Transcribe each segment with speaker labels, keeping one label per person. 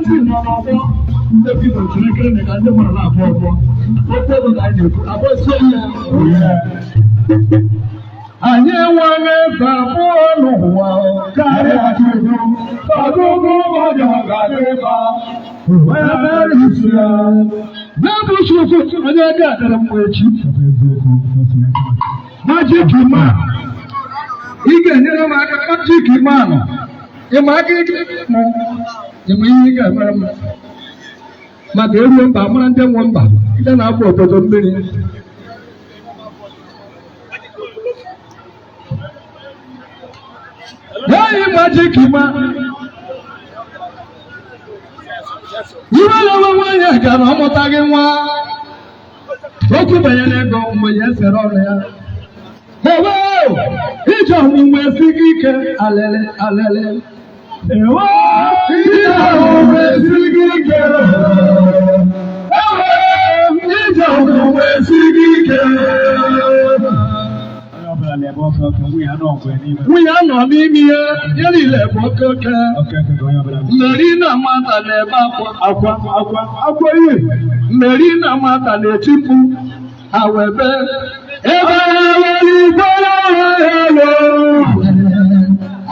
Speaker 1: ndị nọ n'ọgbọ ndị bido kirikiri na ka ndị mara na-abụ ọgbọ otu ebe ka anyị na-ekwu abụọ ya anyị enweghị ebe abụọ n'ụwa karịa Chukwu ọgụgụ ụbọchị ọgadịba n'ebe Chukwu onye ga-adara mgbe echi Magic Man ị ga-enyere m aka Magic Man ịma aka ike mụ ịma ihe ị ga-emere m maka eruo mba mara ndị nwe mba ndị na-abụ obodo mmiri Hey, Magic Man iwe na nwa nwanyị ga na ọmụta gị nwa okwu banyere ego mgbe ya esere ọrụ ya ewe ije ọmụmụ esighị ike alele alele ewe ije ọmụmụ esighị ike ewe ije ọmụmụ esighị ike nwunye anọ n'ime ihe ya niile bụ oke mmeri na nwata na-ebe akwa ihe mmeri na nwata na-eti mkpu ha webe ebe igwe elo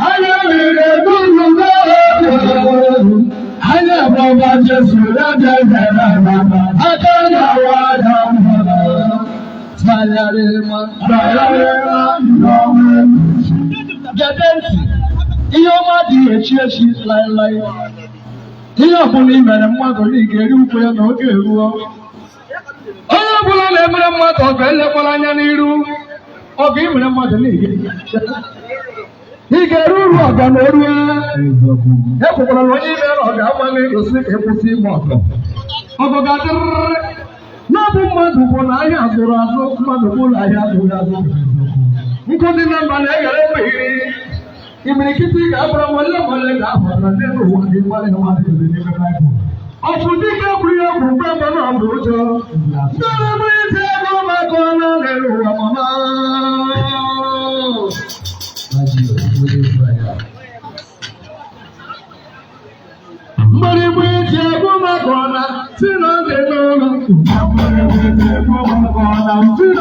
Speaker 1: anya mere dụlụgo anya bọba Jesu aka na-awa ya gede ntị ihe ọma dị echi echi laịlaị ihe ọbụla i mere mmadụ na ị ga-eri ukwe ya n'oge eruo onye ọbụla na-emere mmadụ ọ ga-elekwara anya n'iru ọ ga imere mmadụ na ị ga-eru uru ọga na oruo ekwekwara na onye imere ọ ga-agbalị osi ka ekwụsị ime ọgọ ọgọ ga-adịrịrị n'ọbụ mmadụ bụ na ahịa azụrụ azụ mmadụ bụ ụlọ ahịa azụrụ azụ nkụ dị na mba na-eghere mmeghiri imirikiti ga-abụrụ nwale ga-ahụ na ndị ụwa dị mmadụ na mmadụ dị n'ime Baịbụl ọfụ dịka ekwuru ya bụ mgbe mbọ na ọbụ ụjọ ndị bụ ite ego maka ọnụ n'elu ụwa mama mgbe iji egwu maka ọna si na ndị n'ụlọ mmiri egwu maka ọna n'ụwa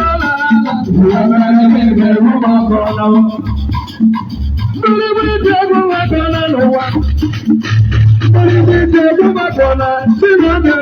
Speaker 1: mmiri egwu maka ọna si na ndị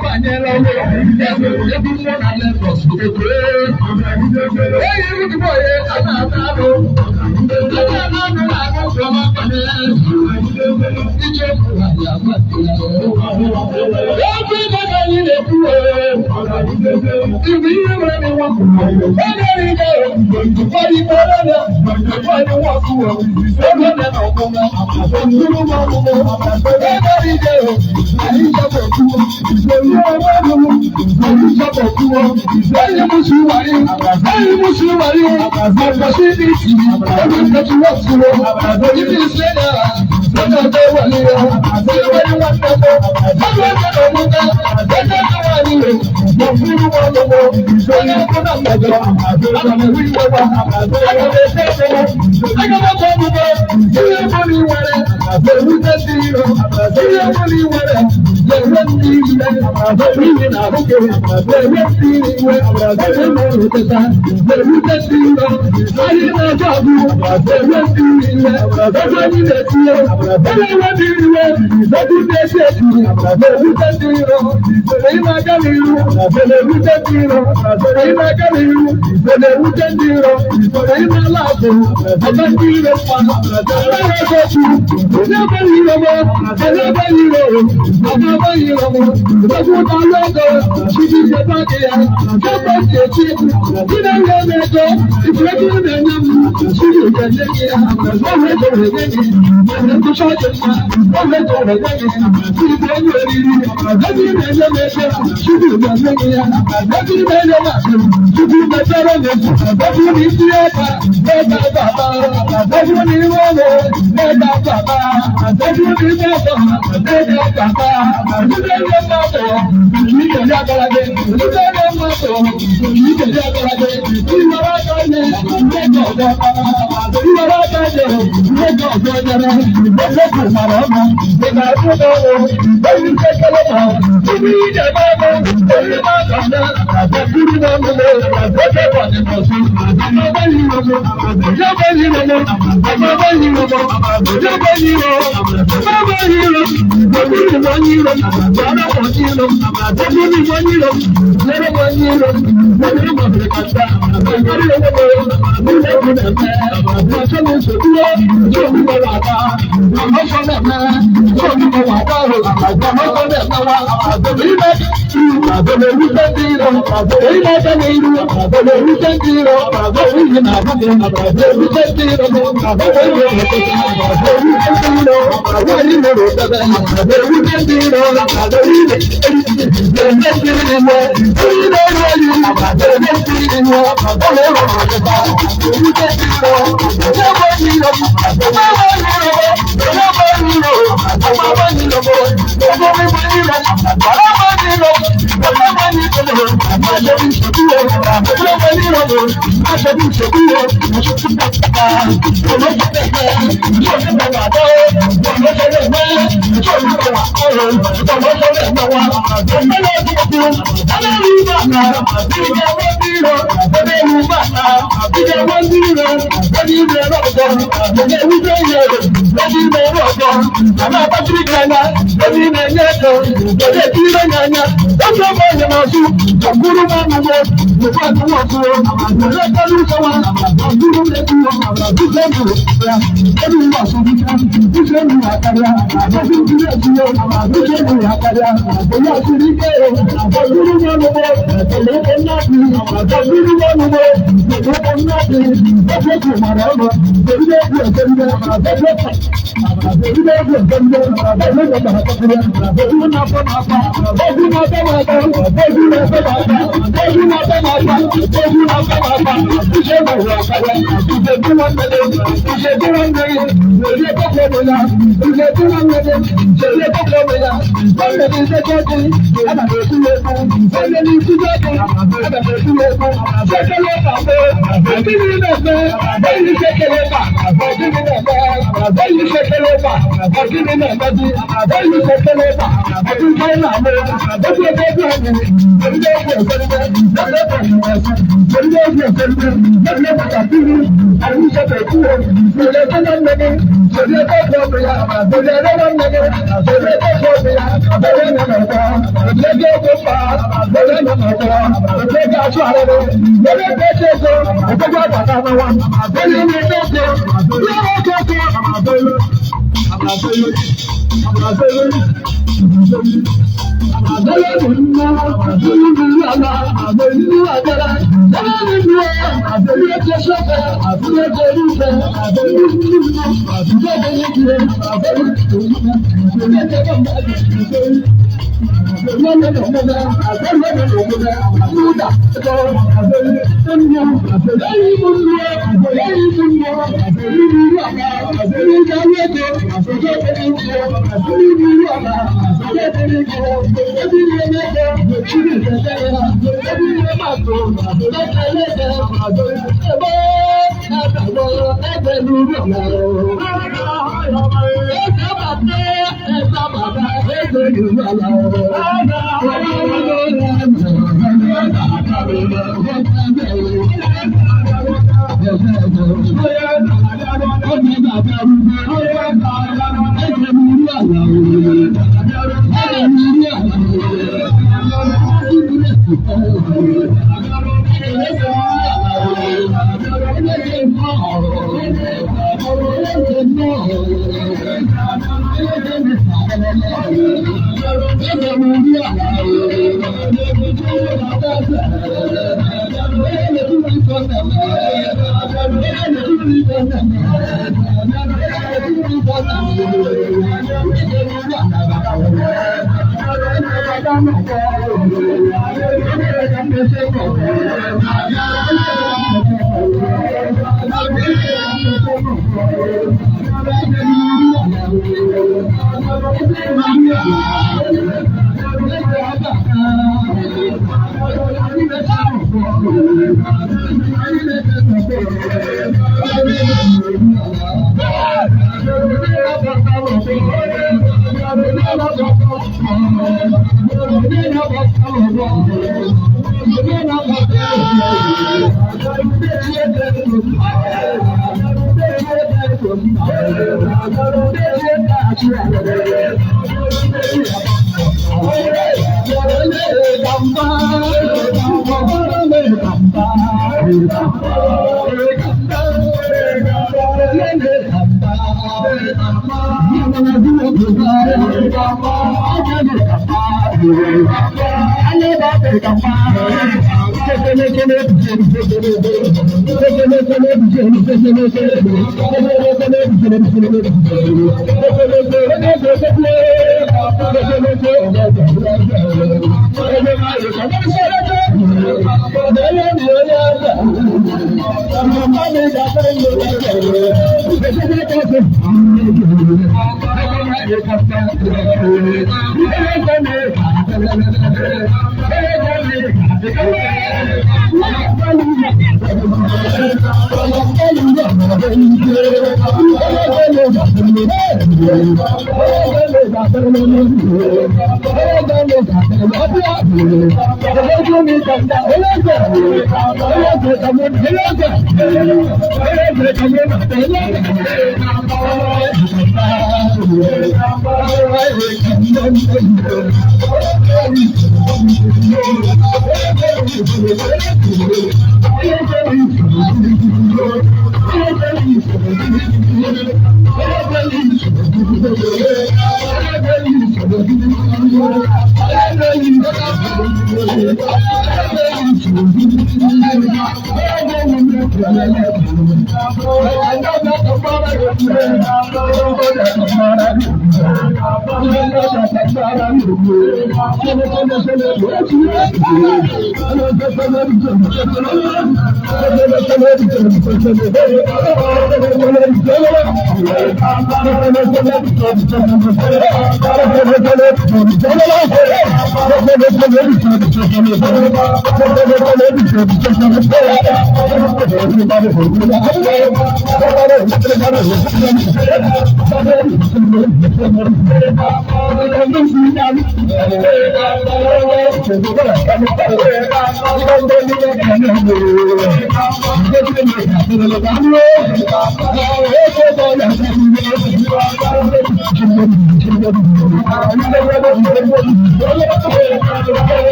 Speaker 1: I banyere ọrụ ebi mmụọ na Lagos eyi rụdịbọ ya a na-ata anụ na-agụ ụlọma banyere ije kwụrụ ya agbapụla ebe ịga ka anyị na-ekwu ibu ihe nwere nwa onye ije ụfọdụ ikpere ya ụfọdụ nwakụ ebe dị na ọmụma ndụrụ m ọmụmụ ebe ije anyị jabọkwu Anyị musuwari opportunity everybody wants to know if you say that don't know what you everybody wants to know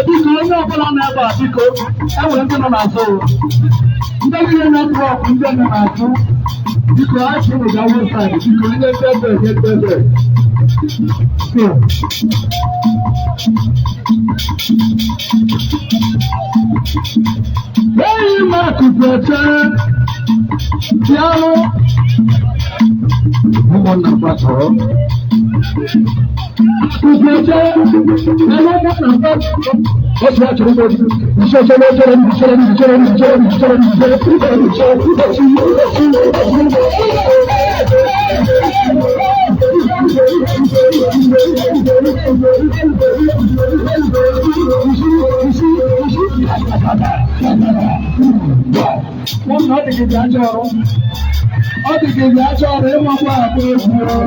Speaker 1: Biko onye ọbụla na-ebe a biko enwere ndị nọ n'azụ ndị niile na-atụ ọkụ ndị nọ n'azụ biko ha chi ụrụ ga webụsaịtị biko onye ebe eyi m akụkụ eche bịanụ ụmụnna gbasoro Kukuja, namo namo. Ocha choro, choro. Wọ́n náà ti kejì àjọ ọ̀rọ̀. Ó ti kejì àjọ ọ̀rọ̀ ẹ̀ máa wá àpò ẹ̀kú ọ̀rọ̀.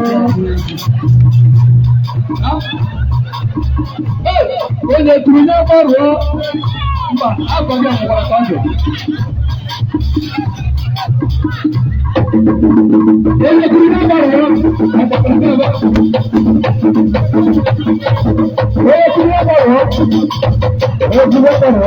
Speaker 1: Onye kwuru n'ebe ruo mba agbaghị ọgbara ndụ. Onye kwuru n'ebe ruo ọgbara ndụ. Onye kwuru n'ebe ruo